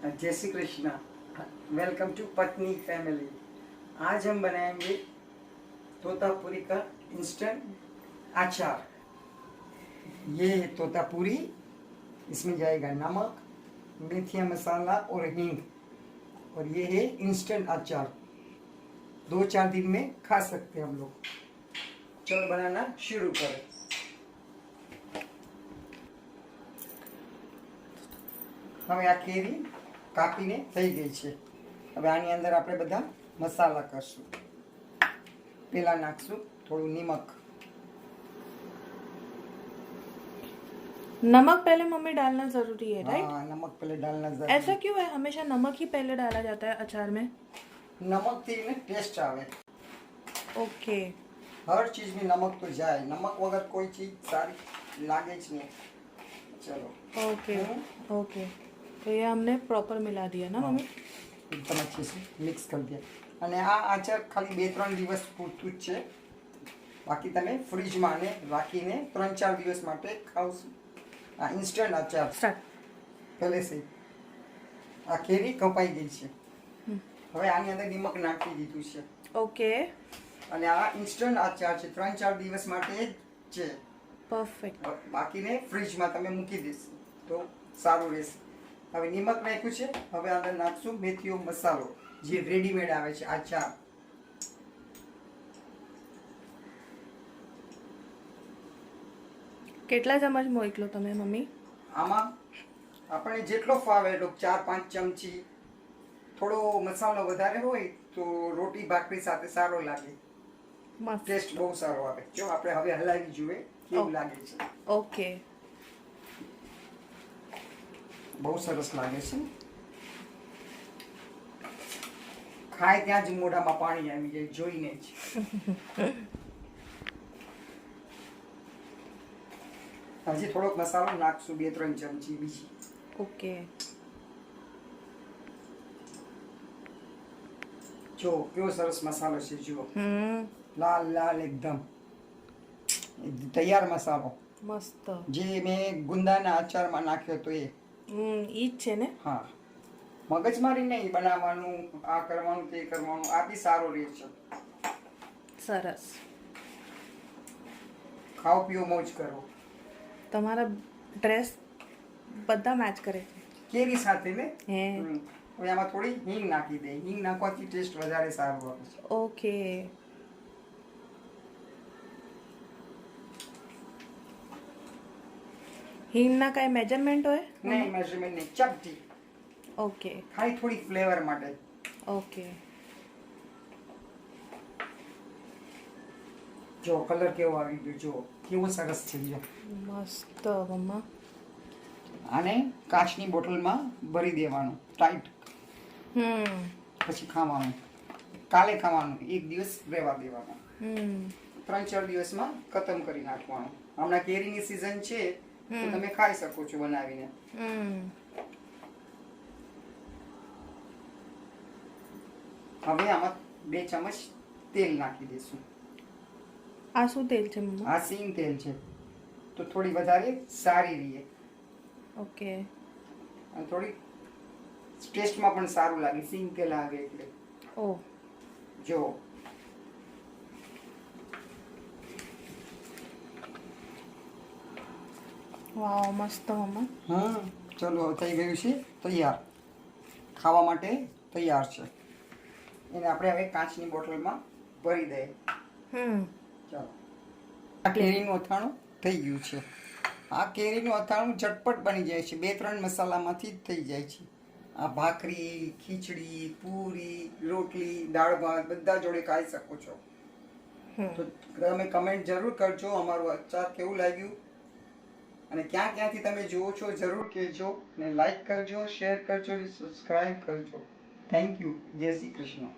जय Shri Krishna. Welcome to पत्नी family. आज हम बनाएंगे तोतापुरी का इंस्टेंट अचार। ये है तोतापुरी, इसमें जाएगा नमक, मेथी मसाला और हींग, और ये है इंस्टेंट अचार। 2-4 दिन में खा सकते हैं हम लोग। चलो बनाना शुरू करें। હવે આ કેરી કાપીને થઈ ગઈ છે। હવે આની અંદર આપણે બધા મસાલા કરશું। પહેલા નાખશું થોડું નમક। नमक पहले मम्मी डालना जरूरी है, राइट? हाँ, नमक पहले डालना जरूरी। ऐसा क्यों है? हमेशा नमक ही पहले डाला जाता है अचार में। नमक थी ने टेस्ट आवे। ओके। हर चीज में नमक तो जाए, नमक वगैरह कोई चीज सारी लागे ज नहीं। चलो ओके ओके, तो ये हमने प्रॉपर मिला दिया ना मम्मी? एकदम अच्छे से मिक्स कर दिया। અને આ આચાર ખાલી 2-3 દિવસ પૂરતું જ છે। બાકી તમે ફ્રીજમાં ને રાખીને 3-4 દિવસ માટે ખાવશો। આ ઇન્સ્ટન્ટ આચાર સ્ટાર્ટ। પહેલે से આ કેરી કપાઈ ગઈ છે। હવે આની અંદર નમક નાખી દીધું છે। ओके, અને આ ઇન્સ્ટન્ટ આચાર છે, 3-4 દિવસ માટે જ છે। परफेक्ट। બાકીને ફ્રીજમાં તમે મૂકી દેશો તો સારું રહેશે। હવે નમક નાખ્યું છે। હવે અંદર નાખશું મેથીનો મસાલો, જે રેડીમેડ આવે છે આચાર। કેટલા ચમચ મોકલો તમે મમ્મી? આમાં આપણે જેટલો ફાવે એટલો 4-5 ચમચી। થોડો મસાલો વધારે હોય તો રોટી ભાખરી સાથે સારો લાગે, મસ્ત। ટેસ્ટ બહુ સારો આવે। જો આપણે હવે હલાવી જોઈએ કેવું લાગે છે। ઓકે, બહુ સરસ લાગે છે। ખાય ત્યાં જ મોઢામાં પાણી આવી જાય જોઈને જ। હજી થોડોક મસાલો નાખશું, 2-3 ચમચી બીજી। ઓકે। જો કેવો સરસ મસાલો છે, જુઓ લાલ લાલ એકદમ તૈયાર મસાલો, મસ્ત। જે મેં ગુંદાના આચારમાં નાખ્યો તો એ। ઈ જ છે ને? હા, મગજમારી નહીં બનાવવાનું, આ કરવાનું તે કરવાનું, આ બી સારો રહે છે। સરસ। ખાઓ પીઓ મોજ કરો। તમારા ડ્રેસ બધા મેચ કરે છે। કેરી સાથે ને હે? હવે આમાં થોડી હિંગ નાખી દે। હિંગ નાખવાથી ટેસ્ટ વધારે સારો આવે છે। ઓકે। હિંગના કાંઈ મેજરમેન્ટ હોય? નહીં, મેઝરમેન્ટ નહીં, ચપટી, ઓકે ખાલી થોડી ફ્લેવર માટે। ઓકે। જો કલર કેવો આવી ગયો, જો કેવો સરસ છે। જો મસ્ત મમ્મા। આને કાચની બોટલમાં ભરી દેવાનું ટાઈટ, પછી ખાવાનું। કાલે ખાવાનું, 1 દિવસ રહેવા દેવાનું, 3-4 દિવસમાં ખતમ કરી નાખવાનું। હમણાં કેરીની સિઝન છે તો તમે ખાઈ શકો છો બનાવીને। હવે આમાં 2 ચમચ તેલ નાખી દઈશું। આ શું તેલ છે મમ્મા? આ સિંગ તેલ છે, તો થોડી વધારે સારી રહે ઓકે। અને થોડી ટેસ્ટમાં પણ સારું લાગે, સિંગ તેલ આવે એટલે। ઓ, જો વાવ, મસ્ત મમ્મા। ચલો થઈ ગયું છે તૈયાર, ખાવા માટે તૈયાર છે। એને આપણે હવે કાચની બોટલમાં ભરી દઈએ। ચાલો, આ કેરીનું અથાણું થઈ ગયું છે। આ કેરીનું અથાણું ઝટપટ બની જાય છે, 2-3 મસાલામાંથી જ થઈ જાય છે। આ ભાખરી, ખીચડી, પૂરી, રોટલી, દાળ ભાત બધા જોડે ખાઈ શકો છો। તો તમે કમેન્ટ જરૂર કરજો અમારું અચાર કેવું લાગ્યું, અને ક્યાં ક્યાંથી તમે જુઓ છો જરૂર કહેજો, અને લાઈક કરજો, શેર કરજો, સબસ્ક્રાઈબ કરજો। Thank you. જય શ્રી કૃષ્ણ।